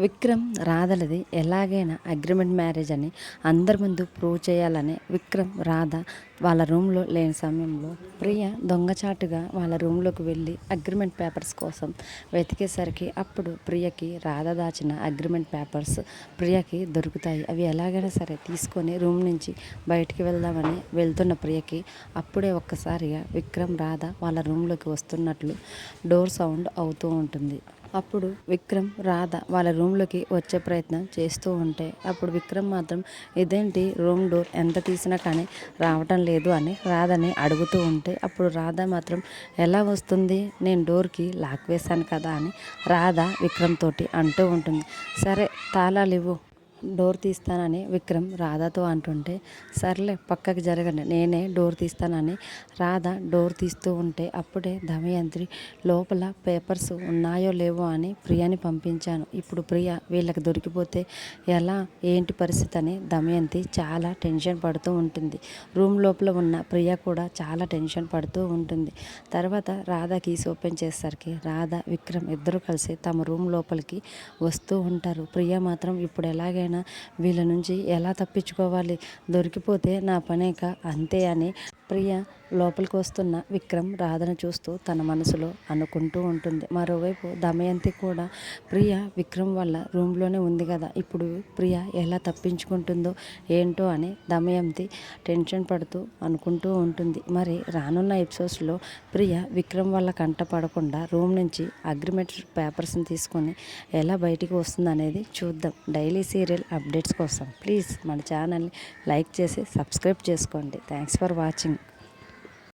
విక్రమ్ రాధలది ఎలాగైనా agreement marriage అని అందరి ముందు ప్రూవ్ చేయాలని విక్రమ్ రాధ వాళ్ళ రూమ్లో లేని సమయంలో ప్రియ దొంగచాటుగా వాళ్ళ రూమ్లోకి వెళ్ళి అగ్రిమెంట్ పేపర్స్ కోసం వెతికేసరికి అప్పుడు ప్రియకి రాధ దాచిన అగ్రిమెంట్ పేపర్స్ ప్రియకి దొరుకుతాయి. అవి ఎలాగైనా సరే తీసుకొని రూమ్ నుంచి బయటికి వెళ్దామని వెళ్తున్న ప్రియకి అప్పుడే ఒక్కసారిగా విక్రమ్ రాధ వాళ్ళ రూమ్లోకి వస్తున్నట్లు డోర్ సౌండ్ అవుతూ ఉంటుంది. అప్పుడు విక్రమ్ రాధ వాళ్ళ రూమ్లోకి వచ్చే ప్రయత్నం చేస్తూ ఉంటే అప్పుడు విక్రమ్ మాత్రం ఇదేంటి రూమ్ డోర్ ఎంత తీసినా కానీ రావటం లేదు అని రాధని అడుగుతూ ఉంటే అప్పుడు రాధ మాత్రం ఎలా వస్తుంది, నేను డోర్కి లాక్ వేశాను కదా అని రాధ విక్రమ్ తోటి అంటూ ఉంటుంది. సరే తాళాలు ఇవ్వు, డోర్ తీస్తానని విక్రమ్ రాధతో అంటుంటే సర్లే పక్కకి జరగండి నేనే డోర్ తీస్తానని రాధ డోర్ తీస్తూ ఉంటే అప్పుడే దమయంతి లోపల పేపర్స్ ఉన్నాయో లేవో అని ప్రియని పంపించాను, ఇప్పుడు ప్రియ వీళ్ళకి దొరికిపోతే ఎలా ఏంటి పరిస్థితి అని దమయంతి చాలా టెన్షన్ పడుతూ ఉంటుంది. రూమ్ లోపల ఉన్న ప్రియ కూడా చాలా టెన్షన్ పడుతూ ఉంటుంది. తర్వాత రాధ కీస్ ఓపెన్ చేసేసరికి రాధ విక్రమ్ ఇద్దరు కలిసి తమ రూమ్ లోపలికి వస్తూ ఉంటారు. ప్రియ మాత్రం ఇప్పుడు ఎలాగైనా వీళ్ళ నుంచి ఎలా తప్పించుకోవాలి, దొరికిపోతే నా పనేక అంతే అని ప్రియ లోపలికి వస్తున్న విక్రమ్ రాధను చూస్తూ తన మనసులో అనుకుంటూ ఉంటుంది. మరోవైపు దమయంతి కూడా ప్రియ విక్రమ్ వల్ల రూమ్లోనే ఉంది కదా, ఇప్పుడు ప్రియ ఎలా తప్పించుకుంటుందో ఏంటో అని దమయంతి టెన్షన్ పడుతూ అనుకుంటూ ఉంటుంది. మరి రానున్న ఎపిసోడ్స్లో ప్రియ విక్రమ్ వల్ల కంట పడకుండా రూమ్ నుంచి అగ్రిమెంట్ పేపర్స్ని తీసుకొని ఎలా బయటికి వస్తుంది అనేది చూద్దాం. డైలీ సీరియల్ అప్డేట్స్ కోసం ప్లీజ్ మన ఛానల్ని లైక్ చేసి సబ్స్క్రైబ్ చేసుకోండి. Thanks for watching.